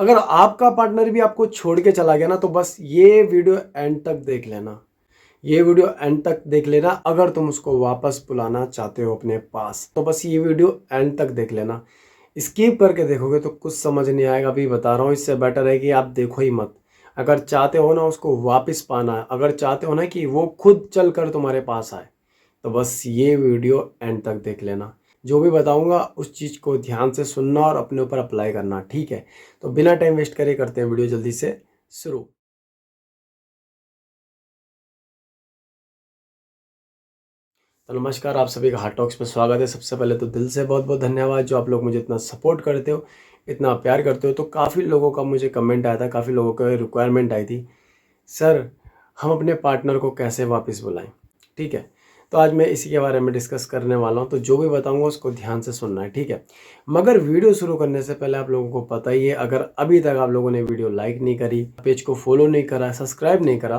अगर आपका पार्टनर भी आपको छोड़ के चला गया ना, तो बस ये वीडियो एंड तक देख लेना। ये वीडियो एंड तक देख लेना। अगर तुम उसको वापस बुलाना चाहते हो अपने पास, तो बस ये वीडियो एंड तक देख लेना। स्किप करके देखोगे तो कुछ समझ नहीं आएगा। अभी बता रहा हूँ, इससे बेटर है कि आप देखो ही मत। अगर चाहते हो ना उसको वापस पाना है, अगर चाहते हो ना कि वो खुद चल कर तुम्हारे पास आए, तो बस ये वीडियो एंड तक देख लेना। जो भी बताऊंगा उस चीज़ को ध्यान से सुनना और अपने ऊपर अप्लाई करना, ठीक है? तो बिना टाइम वेस्ट करे करते हैं वीडियो जल्दी से शुरू। तो नमस्कार, आप सभी का हार्ट टॉक्स में स्वागत है। सबसे पहले तो दिल से बहुत बहुत धन्यवाद जो आप लोग मुझे इतना सपोर्ट करते हो, इतना प्यार करते हो। तो काफ़ी लोगों का मुझे कमेंट आया था, काफ़ी लोगों का रिक्वायरमेंट आई थी, सर हम अपने पार्टनर को कैसे वापस बुलाएं? ठीक है, तो आज मैं इसी के बारे में डिस्कस करने वाला हूं। तो जो भी बताऊंगा उसको ध्यान से सुनना है, ठीक है? मगर वीडियो शुरू करने से पहले आप लोगों को पता ही है, अगर अभी तक आप लोगों ने वीडियो लाइक नहीं करी, पेज को फॉलो नहीं करा, सब्सक्राइब नहीं करा,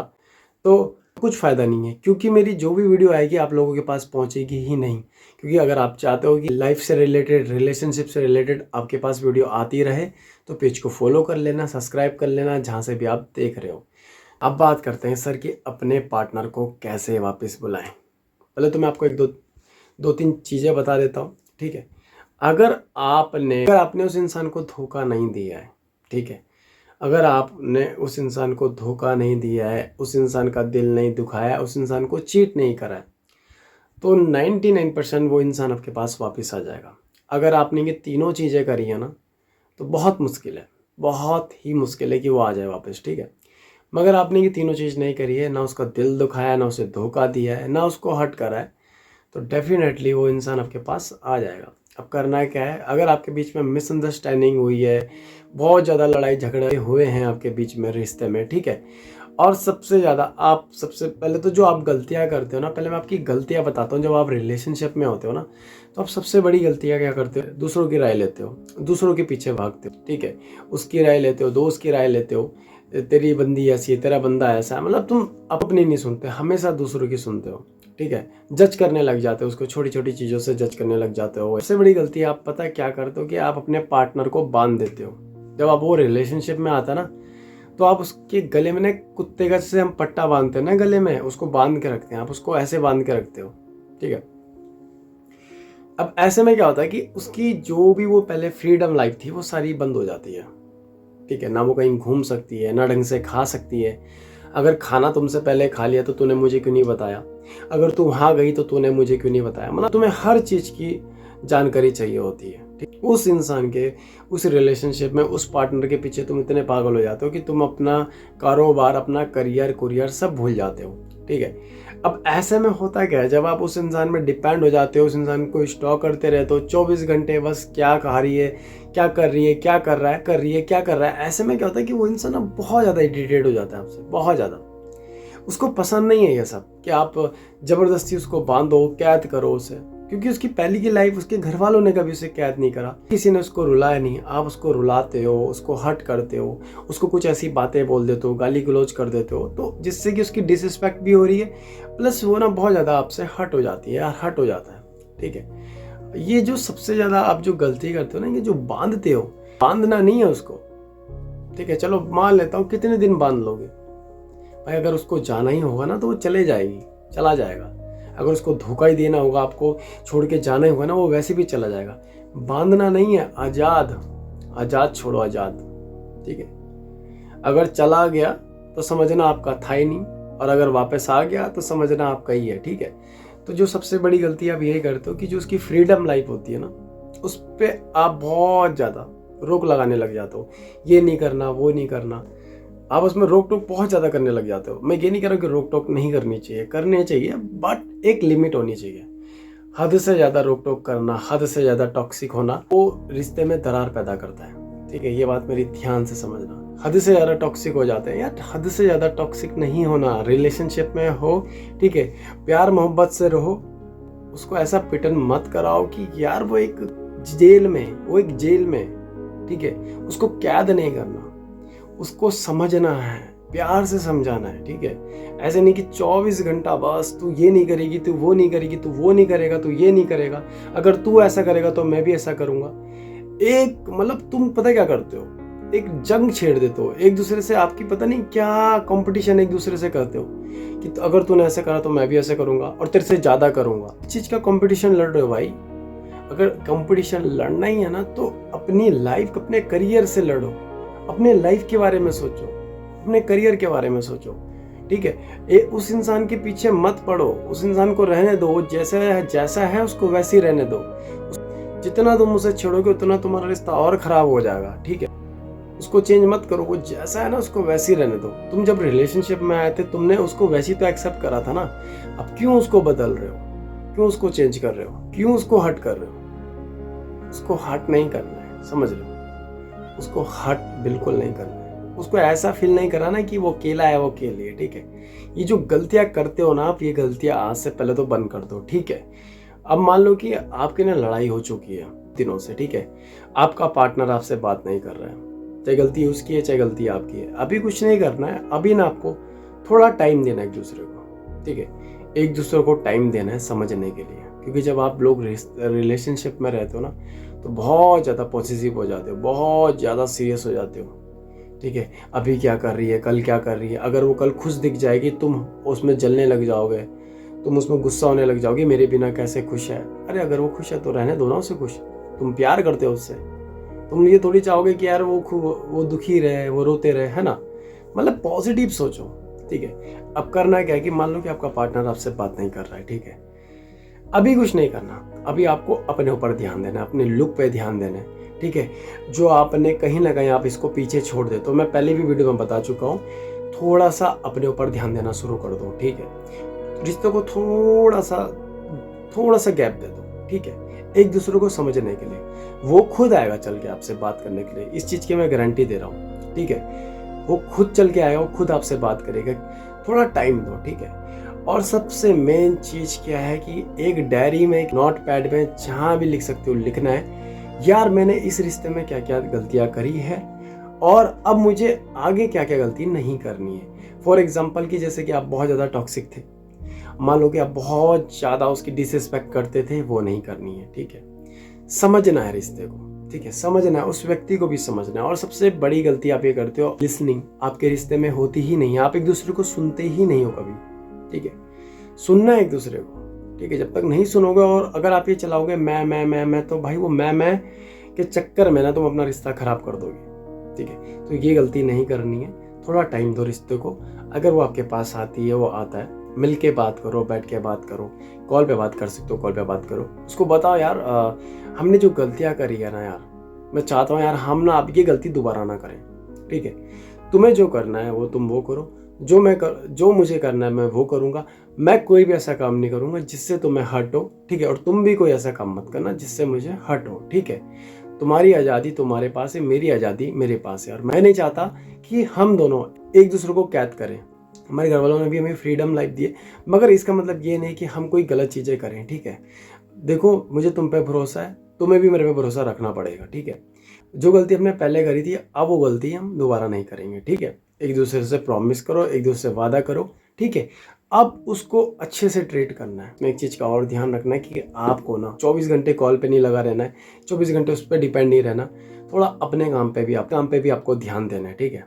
तो कुछ फ़ायदा नहीं है। क्योंकि मेरी जो भी वीडियो आएगी आप लोगों के पास पहुंचेगी ही नहीं। क्योंकि अगर आप चाहते हो कि लाइफ से रिलेटेड, रिलेशनशिप से रिलेटेड आपके पास वीडियो आती रहे, तो पेज को फॉलो कर लेना, सब्सक्राइब कर लेना जहाँ से भी आप देख रहे हो। अब बात करते हैं सर कि अपने पार्टनर को कैसे वापस बुलाएं। पहले तो मैं आपको एक दो तीन चीज़ें बता देता हूँ, ठीक है? अगर आपने उस इंसान को धोखा नहीं दिया है, ठीक है, अगर आपने उस इंसान को धोखा नहीं दिया है, उस इंसान का दिल नहीं दुखाया, उस इंसान को चीट नहीं करा है, तो 99% वो इंसान आपके पास वापस आ जाएगा। अगर आपने ये तीनों चीज़ें करी है ना, तो बहुत मुश्किल है, बहुत ही मुश्किल है कि वो आ जाए वापस, ठीक है? मगर आपने ये तीनों चीज़ नहीं करी है, ना उसका दिल दुखाया, ना उसे धोखा दिया है, ना उसको हर्ट करा है, तो डेफिनेटली वो इंसान आपके पास आ जाएगा। अब करना है क्या है, अगर आपके बीच में मिसअंडरस्टैंडिंग हुई है, बहुत ज़्यादा लड़ाई झगड़े हुए हैं आपके बीच में रिश्ते में, ठीक है, और सबसे ज़्यादा आप सबसे पहले तो जो आप गलतियाँ करते हो ना, पहले मैं आपकी गलतियाँ बताता हूँ। जब आप रिलेशनशिप में होते हो ना, तो आप सबसे बड़ी गलतियाँ क्या करते हो? दूसरों की राय लेते हो, दूसरों के पीछे भागते हो, ठीक है? उसकी राय लेते हो, दोस्त की राय लेते हो, तेरी बंदी ऐसी है, तेरा बंदा ऐसा है, मतलब तुम अपनी नहीं सुनते, हमेशा दूसरों की सुनते हो, ठीक है? जज करने लग जाते हो उसको, छोटी छोटी चीज़ों से जज करने लग जाते हो। सबसे बड़ी गलती आप पता है क्या करते हो कि आप अपने पार्टनर को बांध देते हो। जब आप वो रिलेशनशिप में आता ना, तो आप उसके गले में ना कुत्ते का जैसे हम पट्टा बांधते हैं ना गले में, उसको बांध के रखते हैं, आप उसको ऐसे बांध के रखते हो, ठीक है? अब ऐसे में क्या होता है कि उसकी जो भी वो पहले फ्रीडम लाइफ थी वो सारी बंद हो जाती है, ठीक है? ना वो कहीं घूम सकती है, ना ढंग से खा सकती है। अगर खाना तुमसे पहले खा लिया तो तूने मुझे क्यों नहीं बताया? अगर तू वहाँ गई तो तूने मुझे क्यों नहीं बताया? मतलब तुम्हें हर चीज़ की जानकारी चाहिए होती है, ठीक? उस इंसान के, उस रिलेशनशिप में, उस पार्टनर के पीछे तुम इतने पागल हो जाते हो कि तुम अपना कारोबार, अपना करियर कुरियर सब भूल जाते हो, ठीक है? अब ऐसे में होता क्या है, जब आप उस इंसान में डिपेंड हो जाते हो, उस इंसान को स्टॉक करते रहते हो 24 घंटे, बस क्या खा रही है, क्या कर रही है, क्या कर रहा है, कर रही है, क्या कर रहा है, ऐसे में क्या होता है कि वो इंसान अब बहुत ज़्यादा इरिटेट हो जाता है आपसे, बहुत ज़्यादा। उसको पसंद नहीं है ये सब कि आप ज़बरदस्ती उसको बांधो, कैद करो उसे। क्योंकि उसकी पहले की लाइफ उसके घर वालों ने कभी उसे कैद नहीं करा, किसी ने उसको रुलाया नहीं। आप उसको रुलाते हो, उसको हर्ट करते हो, उसको कुछ ऐसी बातें बोल देते हो, गाली गलौज कर देते हो, तो जिससे कि उसकी डिसरिस्पेक्ट भी हो रही है, प्लस वो ना बहुत ज़्यादा आपसे हर्ट हो जाती है, हर्ट हो जाता है, ठीक है? ये जो सबसे ज़्यादा आप जो गलती करते हो ना, ये जो बांधते हो, बांधना नहीं है उसको, ठीक है? चलो मान लेता हूँ, कितने दिन बांध लोगे भाई? अगर उसको जाना ही होगा ना तो वो चले जाएगी, चला जाएगा। अगर उसको धोखा ही देना होगा, आपको छोड़ के जाना ही होगा ना, वो वैसे भी चला जाएगा। बांधना नहीं है, आज़ाद, आज़ाद छोड़ो, आज़ाद, ठीक है? अगर चला गया तो समझना आपका था ही नहीं, और अगर वापस आ गया तो समझना आपका ही है, ठीक है? तो जो सबसे बड़ी गलती आप यही करते हो कि जो उसकी फ्रीडम लाइफ होती है ना, उस पर आप बहुत ज़्यादा रोक लगाने लग जाते हो। ये नहीं करना, वो नहीं करना, आप उसमें रोक टोक बहुत ज़्यादा करने लग जाते हो। मैं ये नहीं कह रहा कि रोक टोक नहीं करनी चाहिए, करनी चाहिए, बट एक लिमिट होनी चाहिए। हद से ज़्यादा रोक टोक करना, हद से ज़्यादा टॉक्सिक होना, वो रिश्ते में दरार पैदा करता है, ठीक है? ये बात मेरी ध्यान से समझना। हद से ज़्यादा टॉक्सिक हो जाते हैं यार, हद से ज़्यादा टॉक्सिक नहीं होना। रिलेशनशिप में हो, ठीक है, प्यार मोहब्बत से रहो, उसको ऐसा पिटन मत कराओ कि यार वो एक जेल में, ठीक है? उसको कैद नहीं करना, उसको समझना है, प्यार से समझाना है, ठीक है? ऐसे नहीं कि 24 घंटा बस तू ये नहीं करेगी, तू वो नहीं करेगी, तू वो नहीं करेगा, तू ये नहीं करेगा, अगर तू ऐसा करेगा तो मैं भी ऐसा करूंगा। एक मतलब तुम पता क्या करते हो, एक जंग छेड़ देते हो एक दूसरे से, आपकी पता नहीं क्या कंपटीशन एक दूसरे से करते हो कि तो अगर तूने ऐसे करा तो मैं भी ऐसे करूंगा और तेरे से ज़्यादा करूंगा। इस चीज़ का कंपटीशन लड़ रहे हो भाई। अगर कंपटीशन लड़ना ही है ना तो अपनी लाइफ, अपने करियर से लड़ो, अपने लाइफ के बारे में सोचो, अपने करियर के बारे में सोचो, ठीक है। उस इंसान के पीछे मत पड़ो, उस इंसान को रहने दो, वो जैसा है उसको वैसे ही रहने दो। जितना तुम उसे छेड़ोगे उतना तुम्हारा रिश्ता और खराब हो जाएगा, ठीक है। उसको चेंज मत करो, वो जैसा है ना उसको वैसे ही रहने दो। तुम जब रिलेशनशिप में आए थे तुमने उसको वैसे ही तो एक्सेप्ट करा था ना, अब क्यों उसको बदल रहे हो, क्यों उसको चेंज कर रहे हो, क्यों उसको हर्ट कर रहे हो? उसको हर्ट नहीं करना है, समझ रहे हो? उसको हर्ट बिल्कुल नहीं करना है। उसको ऐसा फील नहीं कराना कि वो अकेला है, वो अकेली है, ठीक है। ये जो गलतियां करते हो ना आप, ये गलतियां आज से पहले तो बंद कर दो, ठीक है। अब मान लो कि आपके ना लड़ाई हो चुकी है दिनों से, ठीक है। आपका पार्टनर आपसे बात नहीं कर रहा है, चाहे गलती उसकी है चाहे गलती आपकी है। अभी कुछ नहीं करना है, अभी ना आपको थोड़ा टाइम देना है एक दूसरे को, ठीक है। एक दूसरे को टाइम देना है समझने के लिए, क्योंकि जब आप लोग रिलेशनशिप में रहते हो ना तो बहुत ज़्यादा पॉसेसिव हो जाते हो, बहुत ज़्यादा सीरियस हो जाते हो, ठीक है। अभी क्या कर रही है, कल क्या कर रही है, अगर वो कल खुश दिख जाएगी तुम उसमें जलने लग जाओगे, तुम उसमें गुस्सा होने लग जाओगे, मेरे बिना कैसे खुश है। अरे अगर वो खुश है तो रहने दो ना उसे खुश, तुम प्यार करते हो उससे, तुम ये थोड़ी चाहोगे कि यार वो दुखी रहे, वो रोते रहे, है ना। मतलब पॉजिटिव सोचो, ठीक है। अब करना क्या है कि मान लो कि आपका पार्टनर आपसे बात नहीं कर रहा है, ठीक है। अभी कुछ नहीं करना, अभी आपको अपने ऊपर ध्यान देना है, अपने लुक पे ध्यान देना है, ठीक है। जो आपने कहीं ना कहीं आप इसको पीछे छोड़ दे, तो मैं पहले भी वीडियो में बता चुका हूँ, थोड़ा सा अपने ऊपर ध्यान देना शुरू कर दो, ठीक है। रिश्ते को थोड़ा सा गैप दे दो, ठीक है, एक दूसरे को समझने के लिए। वो खुद आएगा चल के आपसे बात करने के लिए, इस चीज़ की मैं गारंटी दे रहा हूँ, ठीक है। वो खुद चल के आएगा, वो खुद आपसे बात करेगा, थोड़ा टाइम दो, ठीक है। और सबसे मेन चीज़ क्या है कि एक डायरी में, एक नोट पैड में, जहाँ भी लिख सकते हो लिखना है, यार मैंने इस रिश्ते में क्या क्या गलतियाँ करी है और अब मुझे आगे क्या क्या गलती नहीं करनी है। फॉर एग्जाम्पल कि जैसे कि आप बहुत ज़्यादा टॉक्सिक थे, मान लो कि आप बहुत ज़्यादा उसकी डिसरिस्पेक्ट करते थे, वो नहीं करनी है, ठीक है। समझना है रिश्ते को, ठीक है, समझना है, उस व्यक्ति को भी समझना है। और सबसे बड़ी गलती आप ये करते हो, लिसनिंग आपके रिश्ते में होती ही नहीं है, आप एक दूसरे को सुनते ही नहीं हो कभी, ठीक है। सुनना है एक दूसरे को, ठीक है। जब तक नहीं सुनोगे और अगर आप ये चलाओगे मैं, तो भाई वो मैं के चक्कर में ना तुम अपना रिश्ता खराब कर दोगे, ठीक है। तो ये गलती नहीं करनी है, थोड़ा टाइम दो रिश्ते को। अगर वो आपके पास आती है, वो आता है, मिल के बात करो, बैठ के बात करो, कॉल पे बात कर सकते हो, कॉल पे बात करो। उसको बताओ यार हमने जो गलतियां करी है ना यार, मैं चाहता हूँ यार हम ना अब ये गलती दोबारा ना करें, ठीक है। तुम्हें जो करना है वो तुम वो करो, जो मुझे करना है मैं वो करूँगा। मैं कोई भी ऐसा काम नहीं करूँगा जिससे तुम्हें हर्ट हो, ठीक है। और तुम भी कोई ऐसा काम मत करना जिससे मुझे हर्ट हो, ठीक है। तुम्हारी आज़ादी तुम्हारे पास है, मेरी आज़ादी मेरे पास है, और मैं नहीं चाहता कि हम दोनों एक दूसरे को कैद करें। हमारे घर वालों ने भी हमें फ्रीडम लाइफ दी है, मगर इसका मतलब ये नहीं कि हम कोई गलत चीज़ें करें, ठीक है। देखो मुझे तुम पे भरोसा है, तुम्हें भी मेरे पे भरोसा रखना पड़ेगा, ठीक है। जो गलती हमने पहले करी थी अब वो गलती हम दोबारा नहीं करेंगे, ठीक है। एक दूसरे से प्रॉमिस करो, एक दूसरे से वादा करो, ठीक है। अब उसको अच्छे से ट्रीट करना है। एक चीज़ का और ध्यान रखना है कि आपको ना 24 घंटे कॉल पे नहीं लगा रहना है, 24 घंटे उस पर डिपेंड नहीं रहना। थोड़ा अपने काम पे भी आपको ध्यान देना है, ठीक है।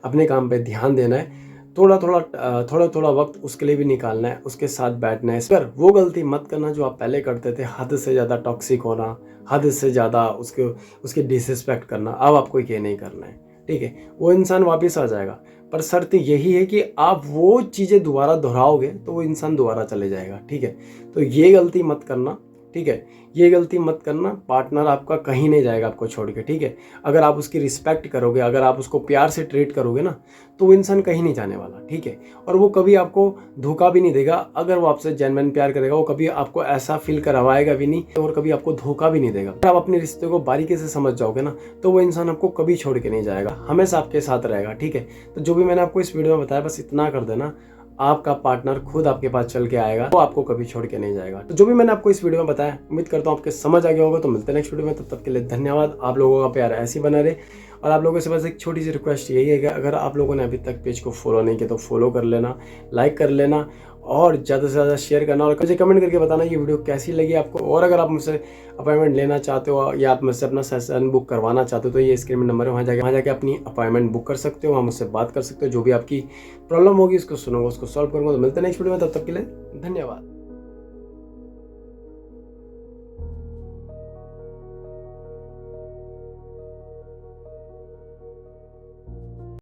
अपने काम पे ध्यान देना है, थोड़ा वक्त उसके लिए भी निकालना है, उसके साथ बैठना है। पर वो गलती मत करना जो आप पहले करते थे, हद से ज़्यादा टॉक्सिक होना, हद से ज़्यादा उसके डिसरिस्पेक्ट करना। अब आपको ये नहीं करना है, ठीक है। वो इंसान वापस आ जाएगा, पर शर्त यही है कि आप वो चीज़ें दोबारा दोहराओगे तो वो इंसान दोबारा चले जाएगा, ठीक है। तो ये गलती मत करना, ठीक है। ये गलती मत करना, पार्टनर आपका कहीं नहीं जाएगा आपको छोड़ के, ठीक है। अगर आप उसकी रिस्पेक्ट करोगे, अगर आप उसको प्यार से ट्रीट करोगे ना, तो वो इंसान कहीं नहीं जाने वाला, ठीक है। और वो कभी आपको धोखा भी नहीं देगा। अगर वो आपसे जेन्युइन प्यार करेगा, वो कभी आपको ऐसा फील करवाएगा भी नहीं और कभी आपको धोखा भी नहीं देगा। अगर आप अपने रिश्ते को बारीकी से समझ जाओगे ना, तो वो इंसान आपको कभी छोड़ के नहीं जाएगा, हमेशा आपके साथ रहेगा, ठीक है। तो जो भी मैंने आपको इस वीडियो में बताया, बस इतना कर देना, आपका पार्टनर खुद आपके पास चल के आएगा, वो आपको कभी छोड़ के नहीं जाएगा। तो जो भी मैंने आपको इस वीडियो में बताया, उम्मीद करता हूँ आपके समझ आ गया होगा। तो मिलते हैं नेक्स्ट वीडियो में, तब तक के लिए धन्यवाद। आप लोगों का प्यार ऐसे ही बना रहे। और आप लोगों से बस एक छोटी सी रिक्वेस्ट यही है कि अगर आप लोगों ने अभी तक पेज को फॉलो नहीं किया तो फॉलो कर लेना, लाइक कर लेना, और ज़्यादा से ज़्यादा शेयर करना और मुझे कमेंट करके बताना ये वीडियो कैसी लगी आपको। और अगर आप मुझसे अपॉइंटमेंट लेना चाहते हो या आप मुझसे अपना सेशन बुक करवाना चाहते हो तो ये स्क्रीन में नंबर है, वहाँ जाके अपनी अपॉइंटमेंट बुक कर सकते हो, वहाँ मुझसे बात कर सकते हो। जो भी आपकी प्रॉब्लम होगी उसको सुनूंगा, उसको सॉल्व करूँगा। तो मिलते हैं नेक्स्ट वीडियो में, तब तक के लिए धन्यवाद।